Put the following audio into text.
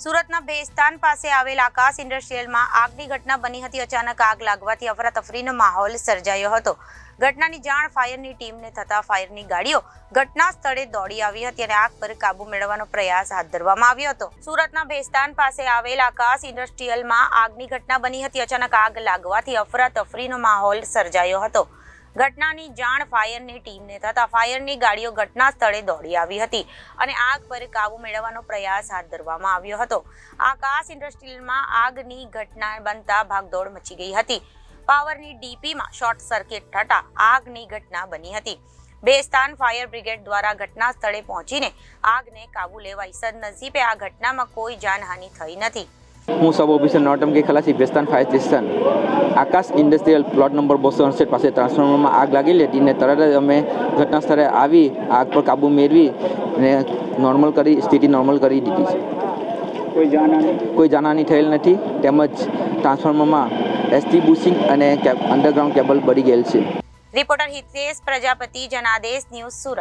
સુરતના ભેસ્તાન પાસે આવેલ આકાશ ઇન્ડસ્ટ્રીયલમાં આગની ઘટના બની હતી। અચાનક આગ લાગવાથી અફરાતફરીનો માહોલ સર્જાયો હતો। ઘટનાની જાણ ફાયરની ટીમને થતાં ફાયરની ગાડીઓ ઘટના સ્થળે દોડી આવી હતી અને આગ પર કાબુ મેળવવાનો પ્રયાસ હાથ ધરવામાં આવ્યો હતો। સુરતના ભેસ્તાન પાસે આવેલ આકાશ ઇન્ડસ્ટ્રીયલમાં આગની ઘટના બની હતી। અચાનક આગ લાગવાથી અફરાતફરીનો માહોલ સર્જાયો હતો। ઘટનાની જાણ ફાયરની ટીમને થતાં ફાયરની ગાડીઓ ઘટના સ્થળે દોડી આવી હતી અને આગ પર કાબુ મેળવવાનો પ્રયાસ હાથ ધરવામાં આવ્યો હતો। આકાશ ઇન્ડસ્ટ્રીયલમાં આગની ઘટના બનતા ભાગદોડ મચી ગઈ હતી। પાવરની ડીપીમાં શોર્ટ સર્કિટ થતાં આગની ઘટના બની હતી। ભેસ્તાન ફાયર બ્રિગેડ દ્વારા ઘટના સ્થળે પહોંચીને આગને કાબુ લેવાઈ। સદનસીબે આ ઘટનામાં કોઈ જાનહાનિ થઈ નથી। હું સબ ઓફિસર નોટમ કે ખલાસી ભેસ્તાન ફાયર સ્ટેશન આકાશ ઇન્ડસ્ટ્રીયલ પ્લોટ નંબર 268 પાસે ટ્રાન્સફોર્મરમાં આગ લાગેલી હતી ને તરત જ અમે ઘટના સ્થળે આવી આગ પર કાબુ મેળવી ને સ્થિતિ નોર્મલ કરી દીધી છે। કોઈ જાનહાનિ થયેલ નથી તેમજ ટ્રાન્સફોર્મરમાં એસટી બુશિંગ અને અંડરગ્રાઉન્ડ કેબલ બળી ગયેલ છે। Reporter Hitesh Prajapati, Janadesh news, Surat.